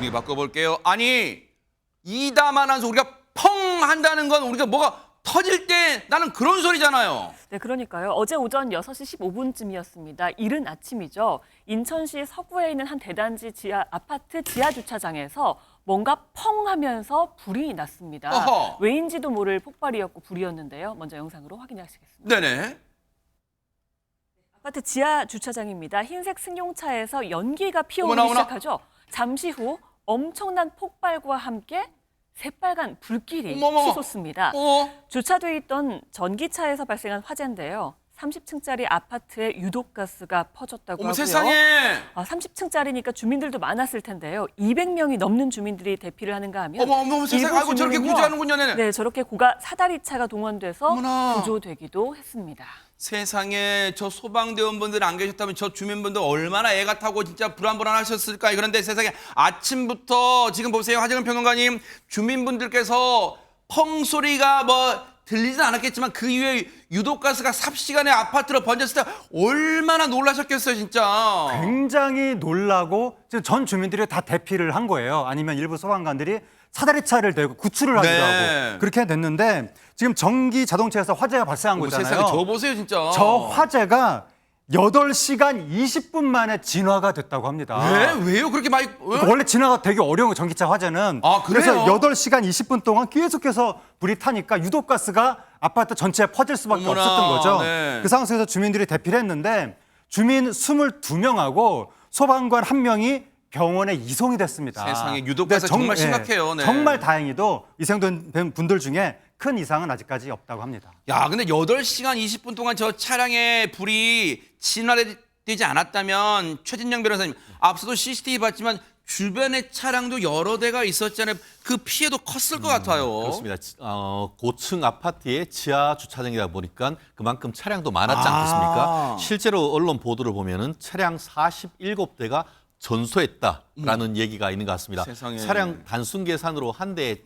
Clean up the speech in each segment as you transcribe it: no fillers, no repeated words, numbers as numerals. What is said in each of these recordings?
분위기 바꿔볼게요. 아니 이다만한 소리가 펑 한다는 건 우리가 뭐가 터질 때 나는 그런 소리잖아요. 네, 그러니까요. 어제 오전 6시 15분쯤이었습니다. 이른 아침이죠. 인천시 서구에 있는 한 대단지 아파트 지하 주차장에서 뭔가 펑 하면서 불이 났습니다. 어허. 왜인지도 모를 폭발이었고 불이었는데요. 먼저 영상으로 확인하시겠습니다. 네네. 아파트 지하 주차장입니다. 흰색 승용차에서 연기가 피어오르기 어머나, 어머나. 시작하죠. 잠시 후 엄청난 폭발과 함께 새빨간 불길이 어머머. 치솟습니다. 주차돼 있던 전기차에서 발생한 화재인데요. 30층짜리 아파트에 유독가스가 퍼졌다고 어머 하고요. 세상에. 30층짜리니까 주민들도 많았을 텐데요. 200명이 넘는 주민들이 대피를 하는가 하면 어머 세상에. 일부 아이고 저렇게 주민은요. 구조하는군요. 네네. 네, 저렇게 고가 사다리차가 동원돼서 어머나. 구조되기도 했습니다. 세상에 저 소방대원분들 안 계셨다면 저 주민분들 얼마나 애가 타고 진짜 불안불안하셨을까. 그런데 세상에 아침부터 지금 보세요. 하정은 평론가님, 주민분들께서 펑 소리가 뭐 들리진 않았겠지만 그 이후에 유독가스가 삽시간에 아파트로 번졌을 때 얼마나 놀라셨겠어요 진짜. 굉장히 놀라고 지금 전 주민들이 다 대피를 한 거예요. 아니면 일부 소방관들이 사다리차를 대고 구출을 하기도 네. 하고 그렇게 됐는데 지금 전기 자동차에서 화재가 발생한 거잖아요. 세상에 저 보세요 진짜. 저 화재가 8시간 20분 만에 진화가 됐다고 합니다. 왜요? 그렇게 많이 원래 진화가 되게 어려운 거 전기차 화재는. 아, 그래요? 그래서 8시간 20분 동안 계속해서 불이 타니까 유독가스가 아파트 전체에 퍼질 수밖에 어머나, 없었던 거죠. 네. 그 상황에서 주민들이 대피를 했는데 주민 22명하고 소방관 1명이 병원에 이송이 됐습니다. 세상에, 유독가스 근데 정말 심각해요. 네. 정말 다행히도 희생된 분들 중에 큰 이상은 아직까지 없다고 합니다. 야, 근데 8시간 20분 동안 저 차량에 불이 진화되지 않았다면 최진영 변호사님, 앞서도 CCTV 봤지만 주변에 차량도 여러 대가 있었잖아요. 그 피해도 컸을 것 같아요. 그렇습니다. 고층 아파트의 지하 주차장이다 보니까 그만큼 차량도 많았지 않겠습니까? 실제로 언론 보도를 보면은 차량 47대가 전소했다라는 얘기가 있는 것 같습니다. 세상에. 차량 단순 계산으로 한 대에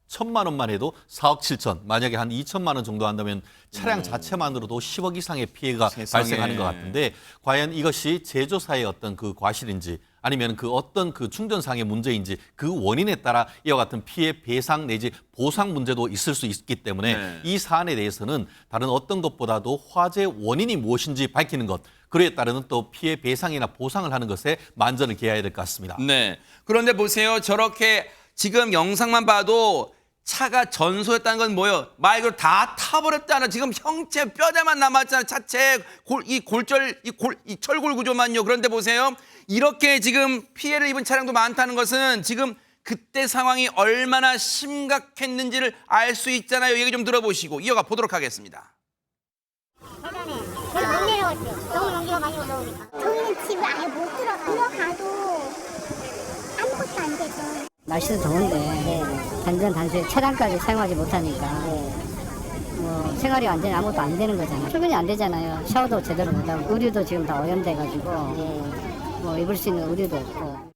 1,000만 원만 해도 4억 7천, 만약에 한 2천만 원 정도 한다면 차량 자체만으로도 10억 이상의 피해가 세상에. 발생하는 것 같은데 과연 이것이 제조사의 어떤 그 과실인지 아니면 그 어떤 그 충전상의 문제인지 그 원인에 따라 이와 같은 피해 배상 내지 보상 문제도 있을 수 있기 때문에 네. 이 사안에 대해서는 다른 어떤 것보다도 화재 원인이 무엇인지 밝히는 것, 그에 따르는 또 피해 배상이나 보상을 하는 것에 만전을 기해야 될 것 같습니다. 네. 그런데 보세요. 저렇게 지금 영상만 봐도 차가 전소했다는 건 뭐예요? 말 그대로 다 타버렸다는 지금 형체 뼈대만 남았잖아요. 차체 이 철골 구조만요. 그런데 보세요. 이렇게 지금 피해를 입은 차량도 많다는 것은 지금 그때 상황이 얼마나 심각했는지를 알 수 있잖아요. 얘기 좀 들어보시고 이어가 보도록 하겠습니다. 계단에 내가 못 내려갔어요. 너무 연기가 많이 올라오니까. 저희는 집에 아예 못 들어가도 아무것도 안 되죠. 날씨도 더운데 단순히 차량까지 사용하지 못하니까 뭐 생활이 완전히 아무것도 안 되는 거잖아요. 출근이 안 되잖아요. 샤워도 제대로 못하고 의류도 지금 다 오염돼가지고 뭐 입을 수 있는 의류도 없고.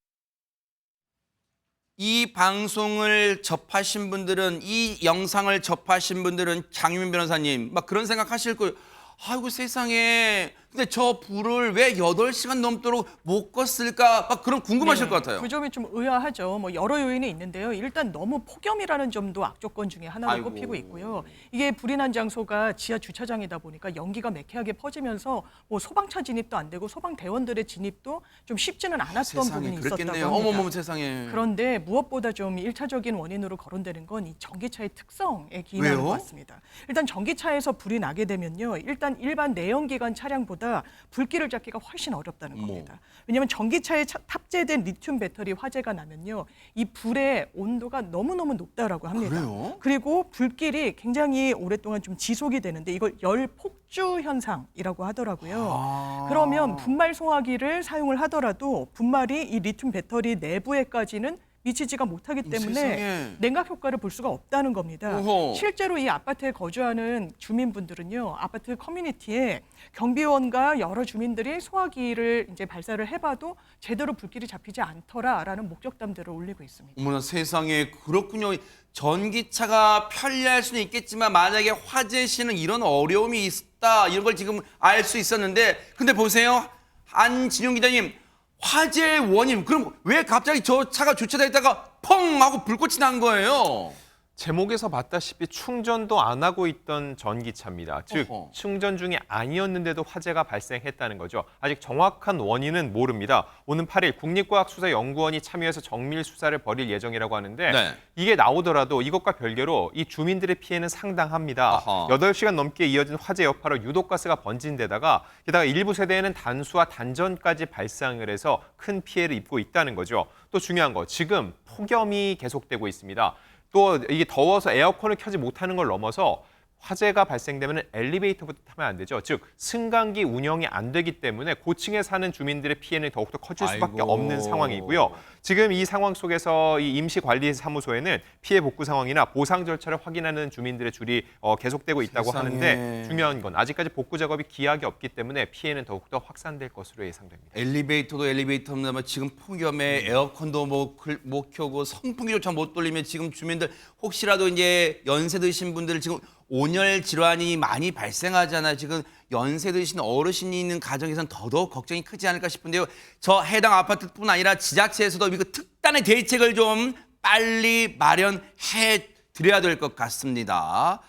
이 방송을 접하신 분들은 이 영상을 접하신 분들은 장유민 변호사님 막 그런 생각하실 거예요. 아이고 세상에. 근데 저 불을 왜 8시간 넘도록 못 껐을까? 막 그런 궁금하실 것 같아요. 그 점이 좀 의아하죠. 뭐 여러 요인이 있는데요. 일단 너무 폭염이라는 점도 악조건 중에 하나로 아이고. 꼽히고 있고요. 이게 불이 난 장소가 지하 주차장이다 보니까 연기가 매캐하게 퍼지면서 뭐 소방차 진입도 안 되고 소방대원들의 진입도 좀 쉽지는 않았던 세상에 부분이 있었다고 그랬겠네요. 합니다. 어머머 세상에. 그런데 무엇보다 좀 1차적인 원인으로 거론되는 건 이 전기차의 특성에 기인하는 왜요? 것 같습니다. 일단 전기차에서 불이 나게 되면요. 일단 일반 내연기관 차량보다 불길을 잡기가 훨씬 어렵다는 겁니다. 왜냐하면 전기차에 탑재된 리튬 배터리 화재가 나면요. 이 불의 온도가 너무너무 높다라고 합니다. 그래요? 그리고 불길이 굉장히 오랫동안 좀 지속이 되는데 이걸 열 폭주 현상이라고 하더라고요. 그러면 분말 송화기를 사용을 하더라도 분말이 이 리튬 배터리 내부에까지는 미치지가 못하기 때문에 세상에. 냉각 효과를 볼 수가 없다는 겁니다. 어허. 실제로 이 아파트에 거주하는 주민분들은요, 아파트 커뮤니티에 경비원과 여러 주민들이 소화기를 이제 발사를 해봐도 제대로 불길이 잡히지 않더라라는 목격담들을 올리고 있습니다. 어머나 세상에 그렇군요. 전기차가 편리할 수는 있겠지만 만약에 화재 시는 이런 어려움이 있다 이런 걸 지금 알 수 있었는데 근데 보세요. 안진용 기자님. 화재의 원인, 그럼 왜 갑자기 저 차가 주차돼 있다가 펑 하고 불꽃이 난 거예요? 제목에서 봤다시피 충전도 안 하고 있던 전기차입니다. 즉 어허. 충전 중이 아니었는데도 화재가 발생했다는 거죠. 아직 정확한 원인은 모릅니다. 오는 8일 국립과학수사연구원이 참여해서 정밀 수사를 벌일 예정이라고 하는데 네. 이게 나오더라도 이것과 별개로 이 주민들의 피해는 상당합니다. 아하. 8시간 넘게 이어진 화재 여파로 유독가스가 번진 데다가 게다가 일부 세대에는 단수와 단전까지 발생을 해서 큰 피해를 입고 있다는 거죠. 또 중요한 거, 지금 폭염이 계속되고 있습니다. 또 이게 더워서 에어컨을 켜지 못하는 걸 넘어서 화재가 발생되면 엘리베이터부터 타면 안 되죠. 즉 승강기 운영이 안 되기 때문에 고층에 사는 주민들의 피해는 더욱더 커질 수밖에 아이고. 없는 상황이고요. 지금 이 상황 속에서 이 임시관리사무소에는 피해 복구 상황이나 보상 절차를 확인하는 주민들의 줄이 계속되고 있다고 세상에. 하는데 중요한 건 아직까지 복구 작업이 기약이 없기 때문에 피해는 더욱더 확산될 것으로 예상됩니다. 엘리베이터도 엘리베이터입니다만 지금 폭염에 에어컨도 못 켜고 선풍기조차 못 돌리면 지금 주민들 혹시라도 이제 연세 드신 분들 지금 온열 질환이 많이 발생하잖아요. 지금 연세 드신 어르신이 있는 가정에서는 더더욱 걱정이 크지 않을까 싶은데요. 저 해당 아파트뿐 아니라 지자체에서도 이거 특단의 대책을 좀 빨리 마련해 드려야 될 것 같습니다.